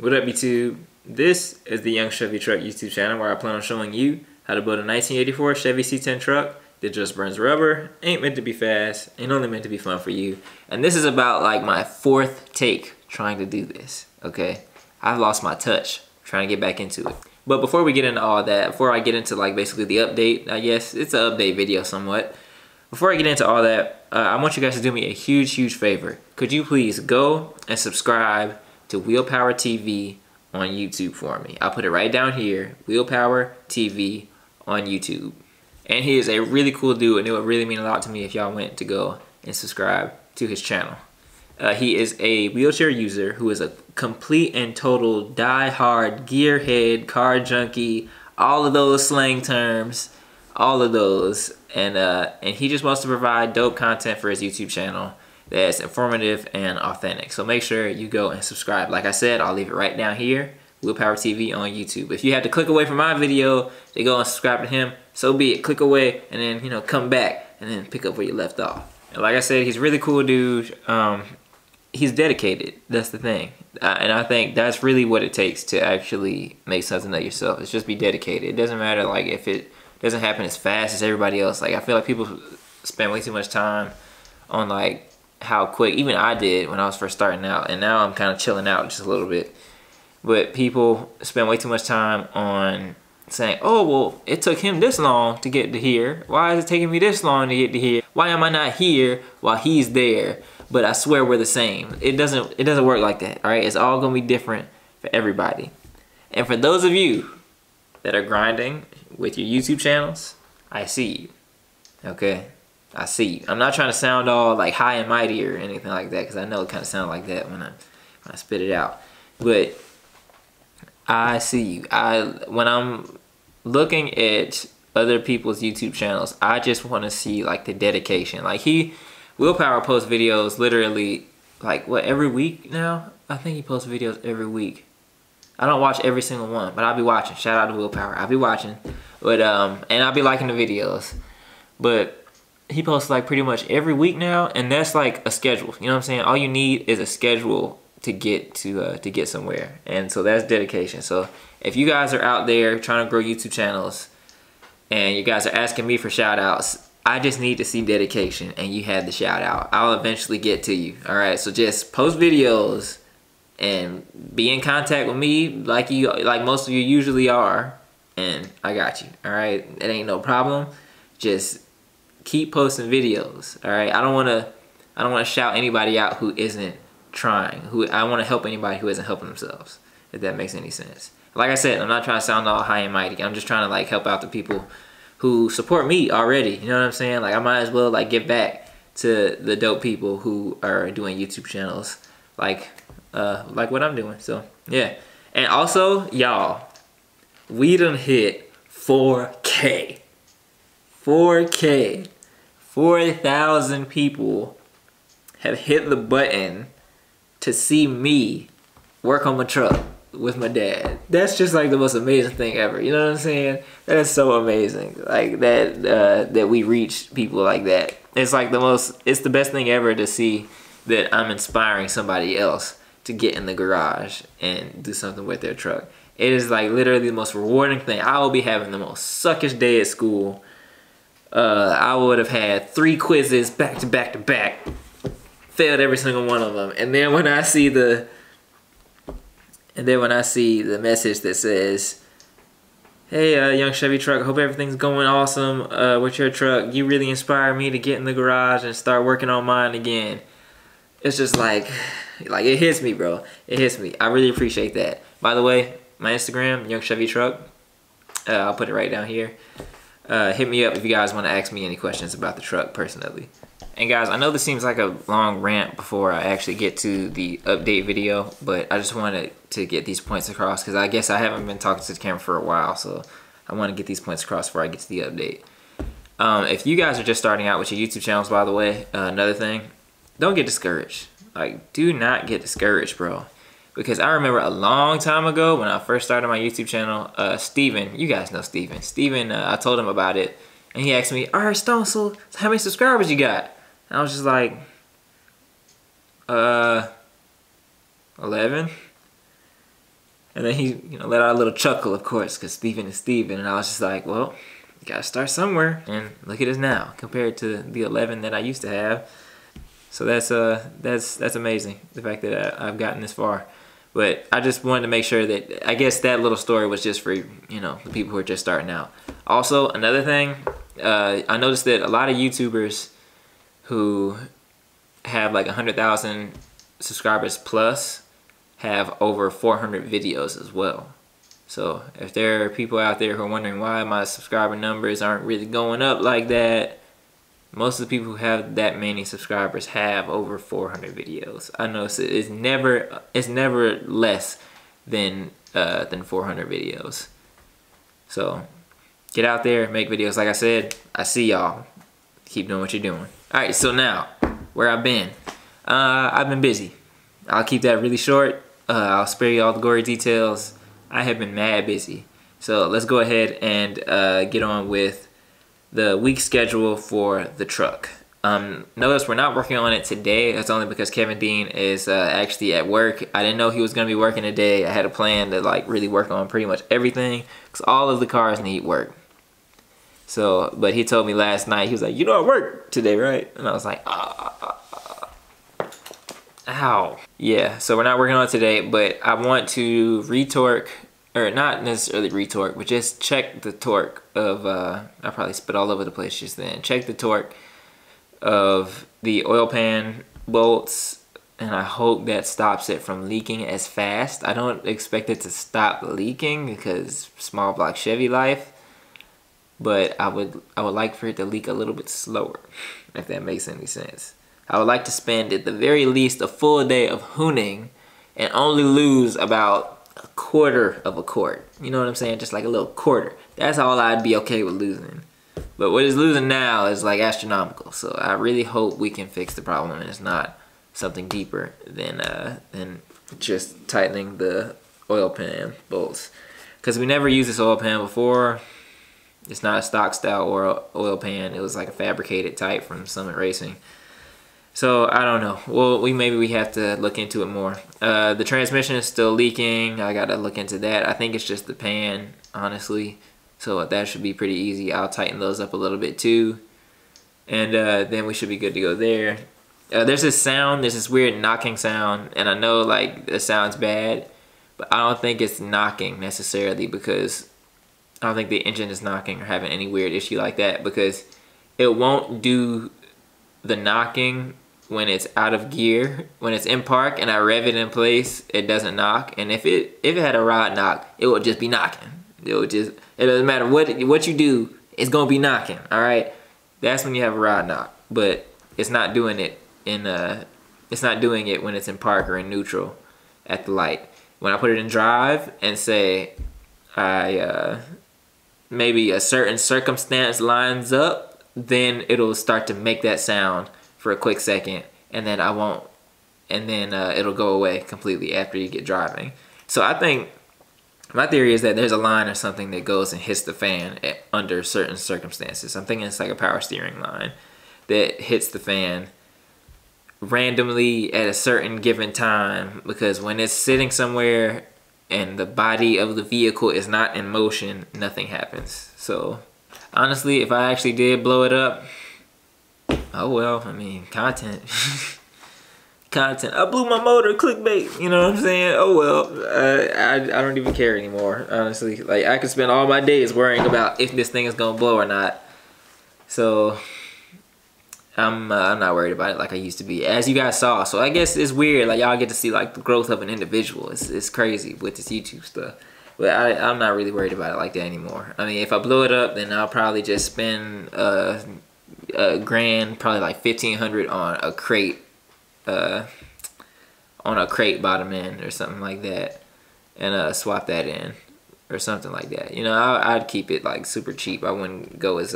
What up, YouTube? This is the Young Chevy Truck YouTube channel where I plan on showing you how to build a 1984 Chevy C10 truck that just burns rubber, ain't meant to be fast, ain't only meant to be fun for you. And this is about like my fourth take trying to do this, okay? I've lost my touch trying to get back into it. But before we get into all that, before I get into like basically the update, I guess it's an update video somewhat. Before I get into all that, I want you guys to do me a huge favor. Could you please go and subscribe to Wheelpower TV on YouTube for me? I'll put it right down here, Wheelpower TV on YouTube. And he is a really cool dude, and it would really mean a lot to me if y'all went to go and subscribe to his channel. He is a wheelchair user who is a complete and total die-hard gearhead, car junkie, all of those slang terms, all of those. And he just wants to provide dope content for his YouTube channel that's informative and authentic. So make sure you go and subscribe. Like I said, I'll leave it right down here, Wheelpower TV on YouTube. If you had to click away from my video to go and subscribe to him, so be it. Click away and then, you know, come back and then pick up where you left off. And like I said, he's a really cool dude. He's dedicated. That's the thing. And I think that's really what it takes to actually make something of yourself. It's just be dedicated. It doesn't matter like if it doesn't happen as fast as everybody else. Like I feel like people spend way too much time on like how quick, even I did when I was first starting out, and now I'm kind of chilling out just a little bit. But people spend way too much time on saying, oh, well, it took him this long to get to here. Why is it taking me this long to get to here? Why am I not here while he's there? But I swear we're the same. It doesn't work like that, all right? It's all gonna be different for everybody. And for those of you that are grinding with your YouTube channels, I see you, okay? I see you. I'm not trying to sound all like high and mighty or anything like that, because I know it kind of sounds like that when I spit it out. But I see you. When I'm looking at other people's YouTube channels, I just want to see like the dedication. Like Wheelpower posts videos literally like what, every week now? I think he posts videos every week. I don't watch every single one, but I'll be watching. Shout out to Wheelpower. I'll be watching. But and I'll be liking the videos. But he posts like pretty much every week now, and that's like a schedule. You know what I'm saying? All you need is a schedule to get somewhere, and so that's dedication. So if you guys are out there trying to grow YouTube channels, and you guys are asking me for shout outs, I just need to see dedication, and you had the shout out. I'll eventually get to you. All right, so just post videos and be in contact with me like most of you usually are, and I got you. All right, it ain't no problem. Just keep posting videos. All right, I don't want to shout anybody out who isn't trying. I want to help anybody who isn't helping themselves, if that makes any sense. Like I said, I'm not trying to sound all high and mighty. I'm just trying to like help out the people who support me already. You know what I'm saying? Like I might as well like give back to the dope people who are doing YouTube channels like what I'm doing. So yeah. And also, y'all, we done hit 4K. 4K. 4,000 people have hit the button to see me work on my truck with my dad. That's just like the most amazing thing ever. You know what I'm saying? That is so amazing. Like that we reach people like that. It's like it's the best thing ever to see that I'm inspiring somebody else to get in the garage and do something with their truck. It is like literally the most rewarding thing. I will be having the most suckish day at school. I would have had 3 quizzes back to back to back. Failed every single one of them. And then when I see the message that says, hey, Young Chevy Truck, I hope everything's going awesome with your truck. You really inspired me to get in the garage and start working on mine again. It's just like it hits me, bro. It hits me. I really appreciate that. By the way, my Instagram, Young Chevy Truck. I'll put it right down here. Hit me up if you guys want to ask me any questions about the truck personally. And guys, I know this seems like a long rant before I actually get to the update video, but I just wanted to get these points across because I guess I haven't been talking to the camera for a while, so I want to get these points across before I get to the update. If you guys are just starting out with your YouTube channels, by the way, another thing, don't get discouraged. Like, do not get discouraged, bro. Because I remember a long time ago when I first started my YouTube channel, Steven, you guys know Steven. Steven, I told him about it, and he asked me, all right, Stone, so how many subscribers you got? And I was just like, 11. And then he, let out a little chuckle, of course, because Steven is Steven. And I was just like, well, you gotta start somewhere. And look at us now, compared to the 11 that I used to have. So that's amazing, the fact that I've gotten this far. But I just wanted to make sure that, I guess that little story was just for, the people who are just starting out. Also, another thing, I noticed that a lot of YouTubers who have like 100,000 subscribers plus have over 400 videos as well. So if there are people out there who are wondering why my subscriber numbers aren't really going up like that, most of the people who have that many subscribers have over 400 videos. I know it's never less than 400 videos. So get out there, make videos. Like I said, I see y'all. Keep doing what you're doing. All right, so now where I've been busy. I'll keep that really short. I'll spare you all the gory details. I have been mad busy. So let's go ahead and get on with the week schedule for the truck. Notice we're not working on it today. That's only because Kevin Dean is actually at work. I didn't know he was gonna be working today. I had a plan to like really work on pretty much everything because all of the cars need work. So, but he told me last night, he was like, I work today, right? And I was like, ow. Yeah, so we're not working on it today, but I want to retorque, or not necessarily retorque, but just check the torque of, I probably spit all over the place just then. Check the torque of the oil pan bolts, and I hope that stops it from leaking as fast. I don't expect it to stop leaking because small block Chevy life, but I would like for it to leak a little bit slower, if that makes any sense. I would like to spend at the very least a full day of hooning and only lose about a quarter of a quart. You know what I'm saying? Just like a little quarter. That's all I'd be okay with losing. But what it's losing now is like astronomical. So I really hope we can fix the problem and it's not something deeper than just tightening the oil pan bolts. Because we never used this oil pan before. It's not a stock style oil pan. It was like a fabricated type from Summit Racing. So I don't know. Well, maybe we have to look into it more. The transmission is still leaking. I gotta look into that. I think it's just the pan, honestly. So that should be pretty easy. I'll tighten those up a little bit too, and then we should be good to go there. There's this sound. There's this weird knocking sound, and I know like it sounds bad, but I don't think it's knocking necessarily because I don't think the engine is knocking or having any weird issue like that because it won't do the knocking when it's out of gear. When it's in park and I rev it in place, it doesn't knock. And if it had a rod knock, it would just be knocking. It doesn't matter what you do, it's gonna be knocking. All right, that's when you have a rod knock. But it's not doing it when it's in park or in neutral at the light. When I put it in drive and say maybe a certain circumstance lines up, then it'll start to make that sound for a quick second, and then it'll go away completely after you get driving. So I think my theory is that there's a line or something that goes and hits the fan under certain circumstances. I'm thinking it's like a power steering line that hits the fan randomly at a certain given time, because when it's sitting somewhere and the body of the vehicle is not in motion, nothing happens. So honestly, if I actually did blow it up, oh well, I mean, content. Content. I blew my motor, clickbait, you know what I'm saying? Oh well, I don't even care anymore, honestly. Like, I could spend all my days worrying about if this thing is gonna blow or not. So I'm not worried about it like I used to be, as you guys saw. So I guess it's weird, like y'all get to see like the growth of an individual. It's crazy with this YouTube stuff. But I'm not really worried about it like that anymore. I mean, if I blow it up, then I'll probably just spend a grand, probably like $1,500 on a crate bottom end or something like that, and swap that in or something like that. You know, I'd keep it like super cheap. I wouldn't go as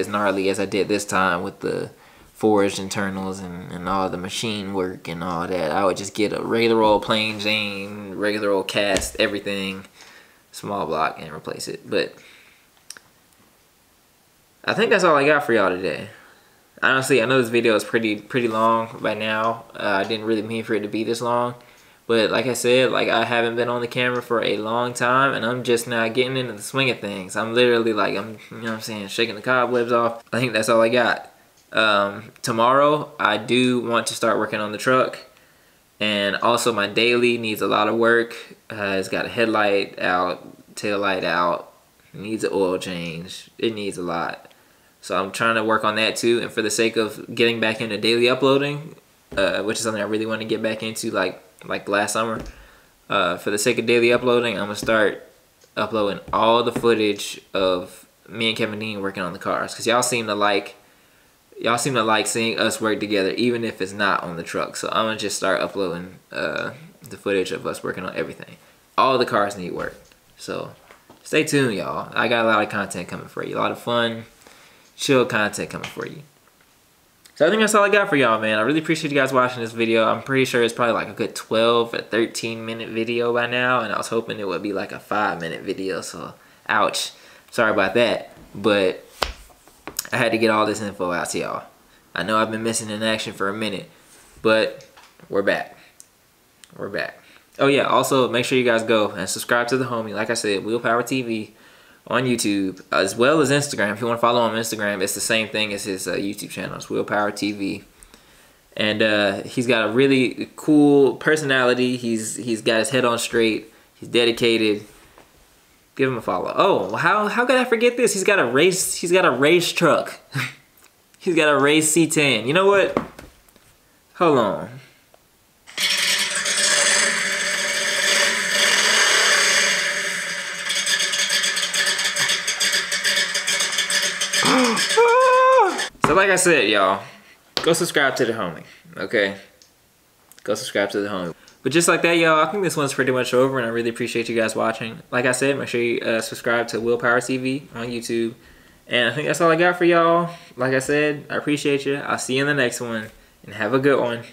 gnarly as I did this time with the forged internals and all the machine work and all that. I would just get a regular old plain Jane, regular old cast, everything, small block, and replace it. But I think that's all I got for y'all today. Honestly, I know this video is pretty long by now. I didn't really mean for it to be this long, But like I said, like I haven't been on the camera for a long time, and I'm just now getting into the swing of things. I'm literally like, you know what I'm saying, shaking the cobwebs off. I think that's all I got. Tomorrow, I do want to start working on the truck. And also my daily needs a lot of work. It's got a headlight out, tail light out, needs an oil change. It needs a lot. So I'm trying to work on that too. And for the sake of getting back into daily uploading, which is something I really want to get back into like last summer. For the sake of daily uploading, I'm gonna start uploading all the footage of me and Kevin Dean working on the cars, because y'all seem to like seeing us work together, even if it's not on the truck. So I'm gonna just start uploading the footage of us working on everything. All the cars need work. So stay tuned, y'all. I got a lot of content coming for you. A lot of fun, chill content coming for you. So I think that's all I got for y'all, man. I really appreciate you guys watching this video. I'm pretty sure it's probably like a good 12 or 13 minute video by now, and I was hoping it would be like a 5-minute video, so ouch. Sorry about that, but I had to get all this info out to y'all. I know I've been missing in action for a minute, but we're back. We're back. Oh yeah, also make sure you guys go and subscribe to the homie. Like I said, Willpower TV on YouTube, as well as Instagram. If you want to follow him on Instagram, it's the same thing as his YouTube channel. It's Willpower TV. And he's got a really cool personality. He's got his head on straight. He's dedicated. Give him a follow. Oh, how could I forget this? He's got a race truck. He's got a race C10. You know what? Hold on. So like I said, y'all, go subscribe to the homie, okay? Go subscribe to the homie. But just like that, y'all, I think this one's pretty much over, and I really appreciate you guys watching. Like I said, make sure you subscribe to Willpower TV on YouTube. And I think that's all I got for y'all. Like I said, I appreciate you. I'll see you in the next one, and have a good one.